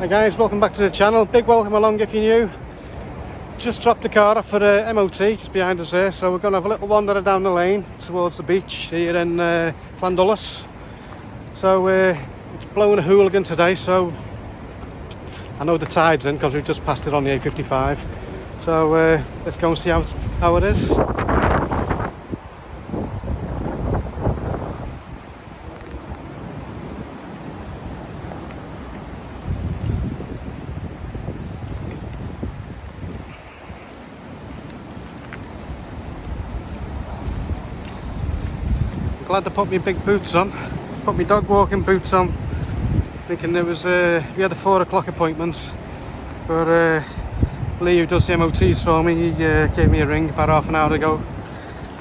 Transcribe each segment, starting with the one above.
Hi guys, welcome back to the channel. Big welcome along if you're new. Just dropped the car off for MOT just behind us here, so we're going to have a little wander down the lane towards the beach here in Llandulus. So it's blowing a hooligan today, so I know the tide's in because we've just passed it on the A55. So let's go and see how it is. Glad to put my big boots on, put my dog walking boots on, thinking there was we had a 4 o'clock appointment, but Lee, who does the MOTs for me, he gave me a ring about half an hour ago.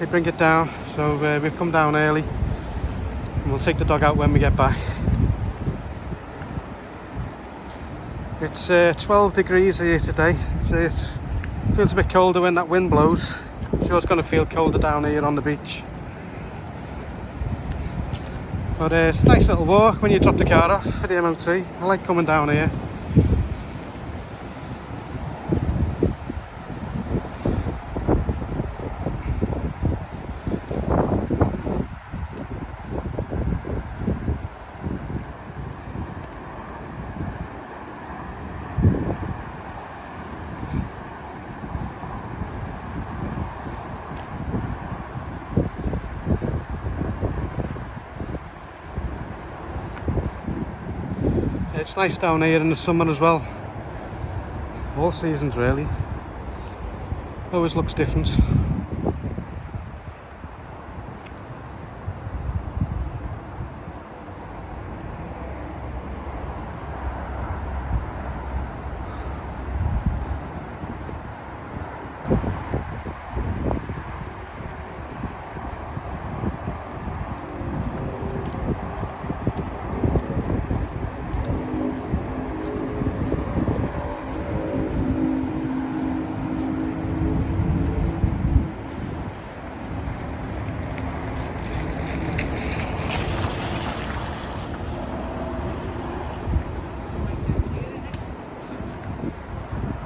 They bring it down, so we've come down early and we'll take the dog out when we get back. It's 12 degrees here today, so it feels a bit colder when that wind blows. I'm sure it's going to feel colder down here on the beach. But it's a nice little walk when you drop the car off for the MOT. I like coming down here. It's nice down here in the summer as well. All seasons really. Always looks different.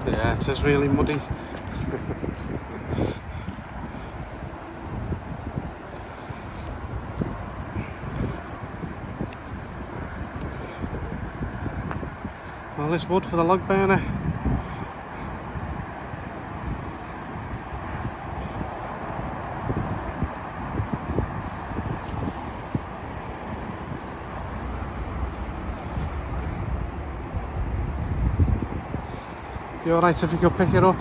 Yeah, it is really muddy. Well, this wood for the log burner. You alright if you could pick it up?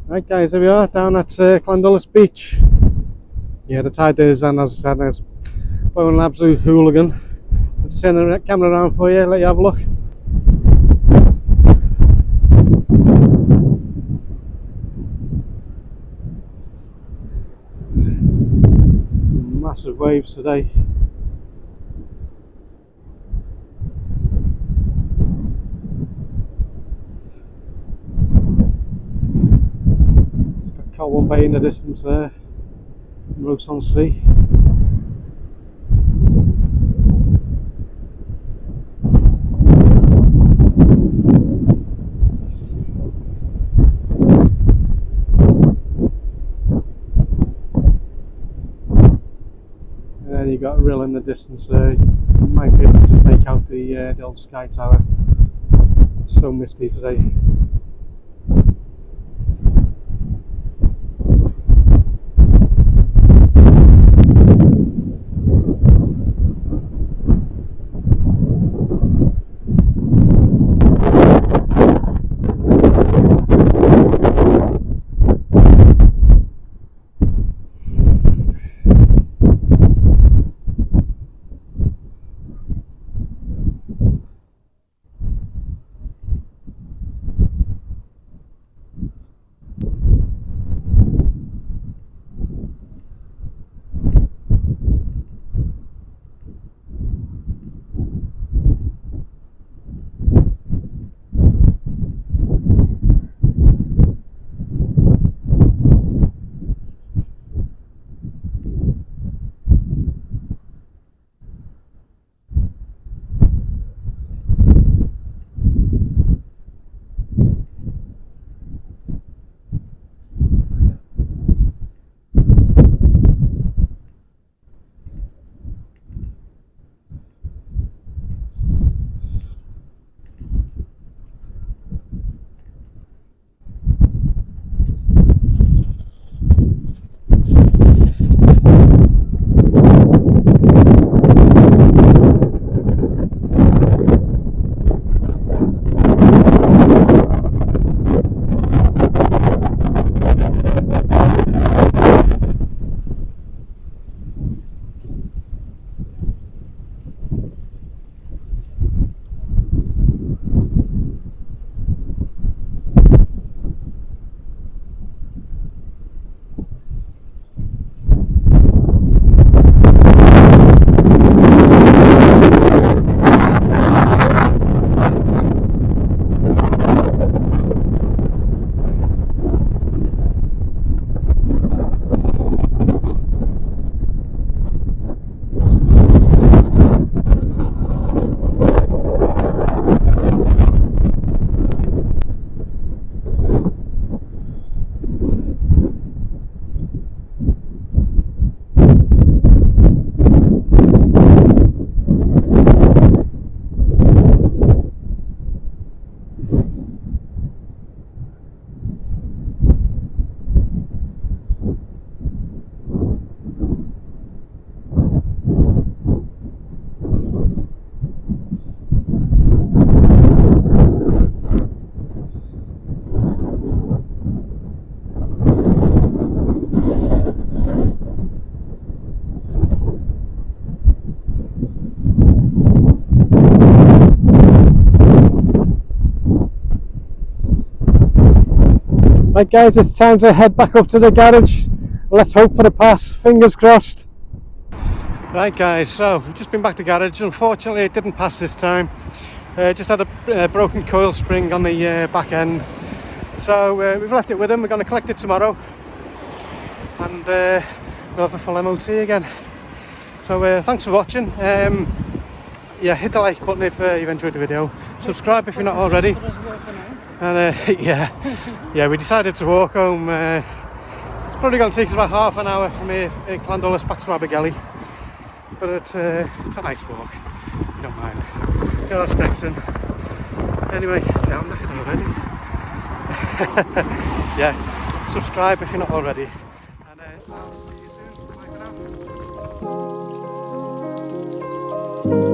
Right guys, here we are down at Clandulus Beach. Yeah, the tide is, and as I said, it's blowing an absolute hooligan. I'll just turn the camera around for you, let you have a look. Massive waves today. Got Colwyn Bay in the distance there. Routes on sea. And you got a rill in the distance there. You might be able to just make out the old Sky Tower. It's so misty today. Right guys, it's time to head back up to the garage. Let's hope for the pass, fingers crossed. Right guys, so we've just been back to the garage. Unfortunately it didn't pass this time. Just had a broken coil spring on the back end. So we've left it with them. We're going to collect it tomorrow. And we'll have a full MOT again. So thanks for watching. Yeah, hit the like button if you've enjoyed the video. Subscribe if you're not already. And yeah, we decided to walk home. It's probably going to take us about half an hour from here in Clandulus back to Abergele, but it's a nice walk. You don't mind. Get our steps in. Anyway, yeah, I'm knackered already. Yeah, subscribe if you're not already, and I'll see you soon. Bye for now.